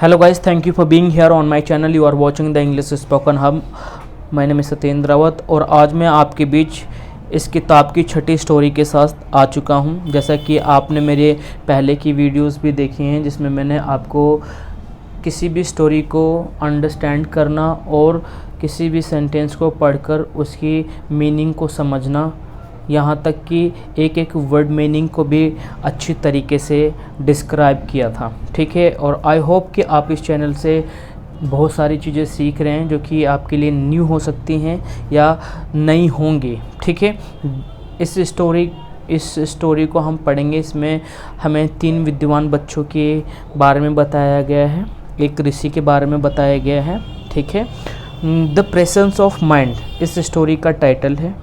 Hello guys, thank you for being here on my channel. You are watching the English Spoken Hub. My name is Satyendra Rawat और आज मैं आपके बीच इस किताब की छठी स्टोरी के साथ आ चुका हूं। जैसा कि आपने मेरे पहले की वीडियोस भी देखी हैं जिसमें मैंने आपको किसी भी स्टोरी को अंडरस्टैंड करना और किसी भी सेंटेंस को पढ़कर उसकी मीनिंग को समझना, यहाँ तक कि एक एक वर्ड मीनिंग को भी अच्छी तरीके से डिस्क्राइब किया था। ठीक है, और आई होप कि आप इस चैनल से बहुत सारी चीज़ें सीख रहे हैं जो कि आपके लिए न्यू हो सकती हैं या नई होंगी। ठीक है, इस स्टोरी को हम पढ़ेंगे। इसमें हमें 3 विद्वान बच्चों के बारे में बताया गया है, एक ऋषि के बारे में बताया गया है। ठीक है, द प्रेजेंस ऑफ माइंड इस स्टोरी का टाइटल है।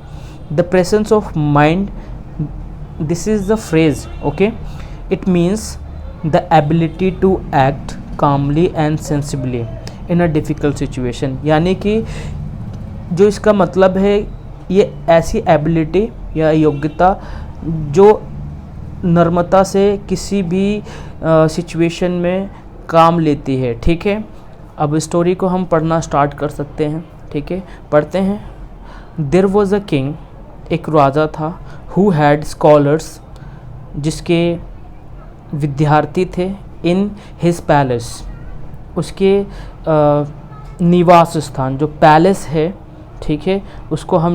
The presence of mind, this is the phrase, okay? It means the ability to act calmly and sensibly in a difficult situation। यानी कि जो इसका मतलब है, ये ऐसी एबिलिटी या योग्यता जो नम्रता से किसी भी सिचुएशन में काम लेती है। ठीक है, अब स्टोरी को हम पढ़ना स्टार्ट कर सकते हैं। ठीक है, पढ़ते हैं। There was a king, एक राजा था, हु हैड स्कॉलर्स, जिसके विद्यार्थी थे, इन हिज पैलेस, उसके निवास स्थान, जो पैलेस है, ठीक है, उसको हम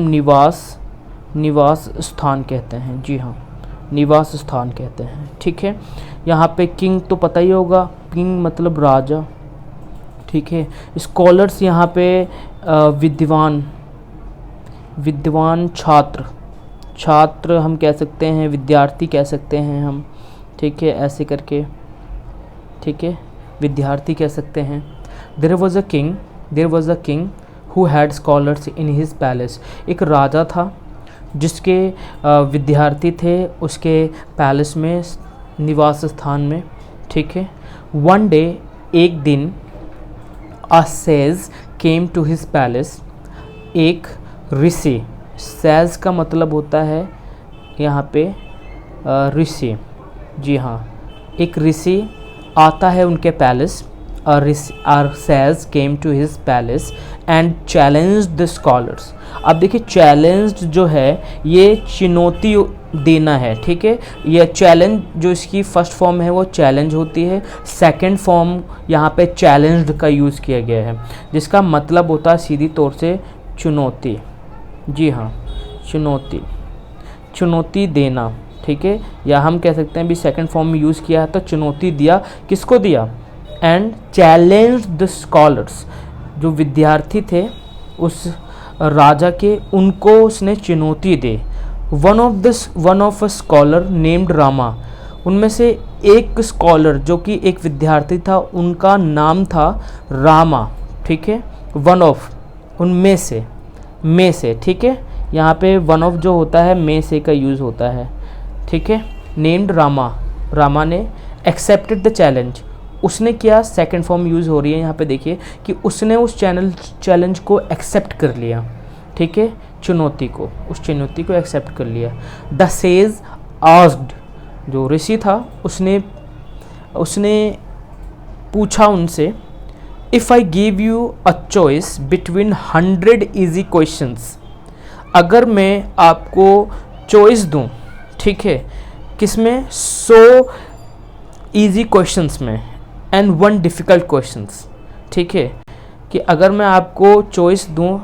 निवास स्थान कहते हैं। जी हाँ, निवास स्थान कहते हैं। ठीक है, यहाँ पे किंग तो पता ही होगा, किंग मतलब राजा। ठीक है, स्कॉलर्स यहाँ पे विद्वान छात्र हम कह सकते हैं, विद्यार्थी कह सकते हैं हम। ठीक है, ऐसे करके, ठीक है, विद्यार्थी कह सकते हैं। There was a king who had scholars in his palace, एक राजा था जिसके विद्यार्थी थे उसके पैलेस में, निवास स्थान में। ठीक है, वन डे, एक दिन, a sage came to his palace, एक ऋषि, सेज का मतलब होता है यहाँ पे ऋषि। जी हाँ, एक ऋषि आता है उनके palace. Sage came to his palace and challenge the scholars. अब देखिए, चैलेंज जो है ये चुनौती देना है। ठीक है, ये चैलेंज जो इसकी फर्स्ट फॉर्म है वो चैलेंज होती है, सेकंड फॉर्म यहाँ पे चैलेंज्ड का यूज़ किया गया है, जिसका मतलब होता है सीधी तौर से चुनौती। जी हाँ, चुनौती देना। ठीक है, या हम कह सकते हैं भी सेकंड फॉर्म में यूज़ किया है तो चुनौती दिया, किसको दिया? एंड चैलेंज द स्कॉलर्स, जो विद्यार्थी थे उस राजा के, उनको उसने चुनौती दे। One of a scholar named Rama, उनमें से एक स्कॉलर जो कि एक विद्यार्थी था, उनका नाम था रामा। ठीक है, वन ऑफ, उनमें से, में से। ठीक है, यहाँ पे वन ऑफ जो होता है में से का यूज़ होता है। ठीक है, नेम्ड रामा ने एक्सेप्टेड द चैलेंज, उसने क्या, सेकंड फॉर्म यूज़ हो रही है यहाँ पे, देखिए कि उसने उस चैलेंज को एक्सेप्ट कर लिया। ठीक है, उस चुनौती को एक्सेप्ट कर लिया। द सेज आस्क्ड, जो ऋषि था उसने पूछा उनसे, if I give you a choice between 100 easy questions, अगर मैं आपको चॉइस दूं, ठीक है, किसमें, 100 ईजी क्वेश्चंस में एंड 1 डिफ़िकल्ट क्वेश्चंस। ठीक है, कि अगर मैं आपको चॉइस दूं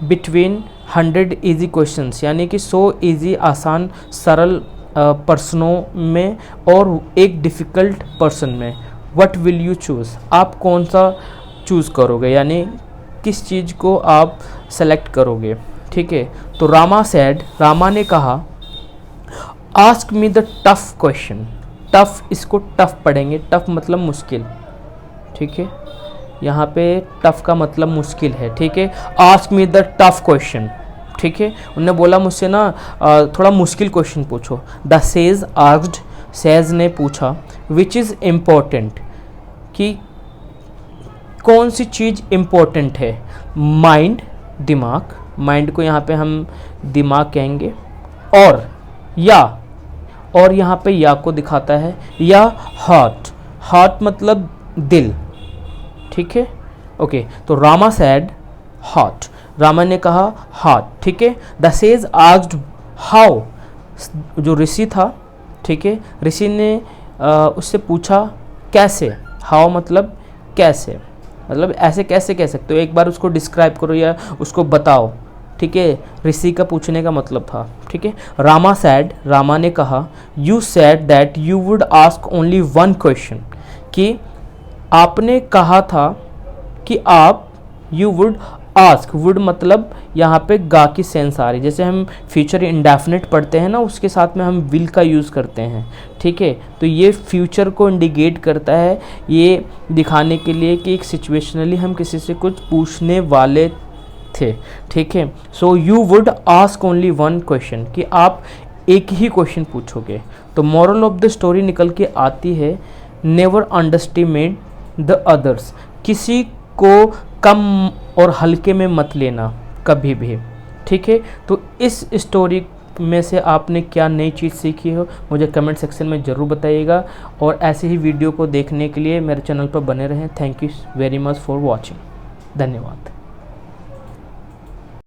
बिटवीन 100 ईजी क्वेश्चंस, यानी कि 100 ईजी आसान सरल पर्सनों में और एक डिफ़िकल्ट पर्सन में, व्हाट विल यू चूज़, आप कौन सा चूज़ करोगे, यानी किस चीज़ को आप सेलेक्ट करोगे। ठीक है, तो रामा ने कहा, ask me the tough question. Tough, इसको टफ पढ़ेंगे, टफ मतलब मुश्किल। ठीक है, यहाँ पे टफ का मतलब मुश्किल है। ठीक है, ask me the tough question. ठीक है, उन्होंने बोला मुझसे ना थोड़ा मुश्किल क्वेश्चन पूछो। द सेज आस्क्ड, सेज ने पूछा, विच इज़ इम्पोर्टेंट, कि कौन सी चीज़ इम्पोर्टेंट है। माइंड, दिमाग, माइंड को यहाँ पे हम दिमाग कहेंगे, और यहाँ पे या को दिखाता है, या हार्ट मतलब दिल। ठीक है। ओके, तो रामा सैड हॉट, रामा ने कहा हॉट, ठीक है। द सेज आस्क्ड हाउ, जो ऋषि था, ठीक है, ऋषि ने उससे पूछा कैसे, हाउ मतलब कैसे, मतलब ऐसे कैसे कह सकते हो, एक बार उसको डिस्क्राइब करो या उसको बताओ, ठीक है, ऋषि का पूछने का मतलब था, ठीक है। रामा सैड, रामा ने कहा you sad that you would ask only one question, कि आपने कहा था कि आप यू वुड आस्क, वुड मतलब यहाँ पे गा की सेंस आ रही, जैसे हम फ्यूचर इंडेफिनिट पढ़ते हैं ना, उसके साथ में हम विल का यूज़ करते हैं, ठीक है। तो ये फ्यूचर को इंडिकेट करता है, ये दिखाने के लिए कि एक सिचुएशनली हम किसी से कुछ पूछने वाले थे, ठीक है। So you would ask only one question, कि आप एक ही क्वेश्चन पूछोगे। तो मॉरल ऑफ द स्टोरी निकल के आती है, नेवर अंडरस्टिमेट द अदर्स, किसी को कम और हल्के में मत लेना कभी भी, ठीक है। तो इस स्टोरी में से आपने क्या नई चीज़ सीखी हो मुझे कमेंट सेक्शन में ज़रूर बताइएगा, और ऐसे ही वीडियो को देखने के लिए मेरे चैनल पर बने रहें। Thank you very much for watching, धन्यवाद।